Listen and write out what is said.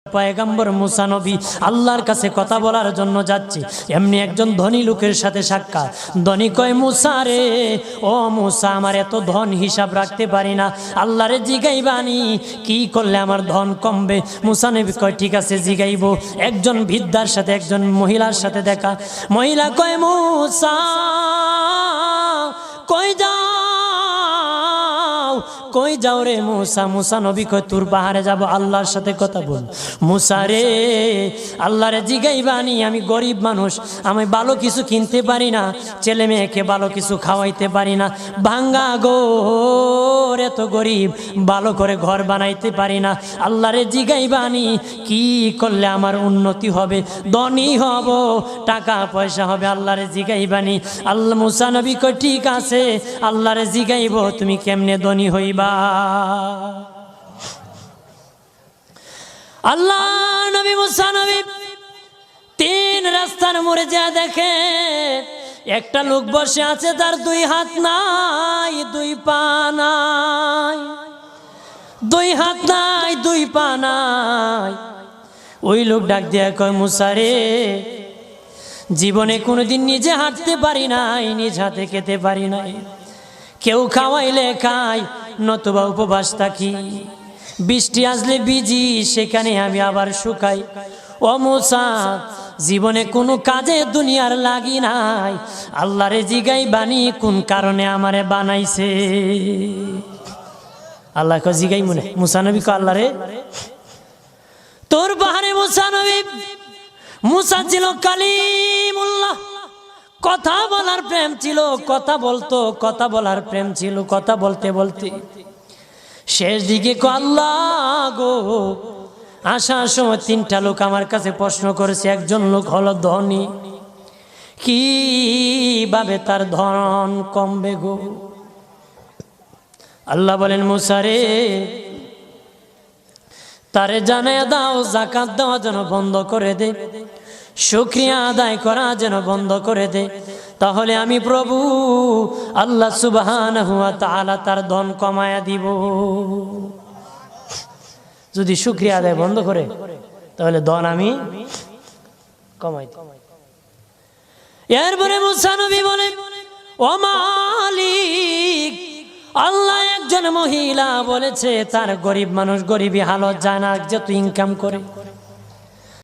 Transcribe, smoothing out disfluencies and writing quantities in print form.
পয়গম্বর মুসা নবী আল্লাহর কাছে কথা বলার জন্য যাচ্ছে, এমনি একজন ধনী লোকের সাথে সাক্ষাৎ। ধনী কয়, মুসা রে, ও মুসা, আমার এত ধন হিসাব রাখতে পারি না, আল্লাহরে জিগাইবানি কি করলে আমার ধন কমবে? মুসা নবী কয়, ঠিক আছে জিগাইব। একজন বৃদ্ধার সাথে, একজন মহিলার সাথে দেখা। মহিলা কয়, মুসা কই যাও, কই যাও রে মুসা? মুসা নবী কয়, তোর পাহাড়ে যাব, আল্লাহর সাথে কথা বল। মুসা রে, আল্লাহরে জিগাইবানি, আমি গরিব মানুষ, আমি ভালো কিছু কিনতে পারি না, ছেলে মেয়েকে ভালো কিছু খাওয়াইতে পারি না, ভাঙ্গা ঘর, এত গরিব, ভালো করে ঘর বানাইতে পারি না, আল্লাহরে জিগাইবানি কি করলে আমার উন্নতি হবে, ধনী হব, টাকা পয়সা হবে, আল্লাহরে জিগাইবানি। আল্লাহ মুসা নবী কয়, ঠিক আছে, আল্লাহরে জিগাইব, তুমি কেমনে ধনী হইবা? আল্লাহ নবী মুসা নবী তিন রাস্তার মোড়ে যা দেখে একটা লোক বসে আছে, তার দুই হাত নাই, দুই পা নাই, দুই হাত নাই, দুই পা নাই। ওই লোক ডাক দিয়া কয়, মুসা রে, জীবনে কোনোদিন নিজে হাঁটতে পারি নাই, নিজ হাতে খেতে পারি নাই, কেউ খাওয়াইলে খাই, নতুবা উপবাস থাকি, বৃষ্টি আসলে ভিজি, সেখানে আমি আবার শুকাই। ও মুসা, জীবনে কোনো কাজে দুনিয়ার লাগি নাই, আল্লাহরে জিগাইবানি কোন কারণে আমারে বানাইছে? আল্লাহ কয়, জিগাই মনে। মুসা নবী কয়, আল্লাহরে তোর পাহাড়ে মুসা নবী, মুসা ছিল কালিমুল্লাহ, কথা বলার প্রেম ছিল, কথা বলতো, কথা বলার প্রেম ছিল। কথা বলতে বলতে শেষ দিকে আল্লাহ গো, আসার সময় তিনটা লোক আমার কাছে প্রশ্ন করেছে। একজন লোক হলো ধনী, কিভাবে তার ধন কমবে গো? আল্লাহ বলেন, মুসা রে, তারে জানায়া দাও, যাকাত দেওয়া যেন বন্ধ করে দে, শুকরিয়া আদায় করা যেন বন্ধ করে দে, তাহলে আমি প্রভু আল্লাহ সুবহানাহু ওয়া তাআলা তার ধন কমায়া দিব। যদি শুকরিয়া আদায় বন্ধ করে, তাহলে ধন আমি কমাই দিব। এরপরে মুসা নবী বলে, ও মালিক, আল্লাহ একজন মহিলা বলেছে তার গরিব মানুষ গরিবী হালত জানা, যত ইনকাম করে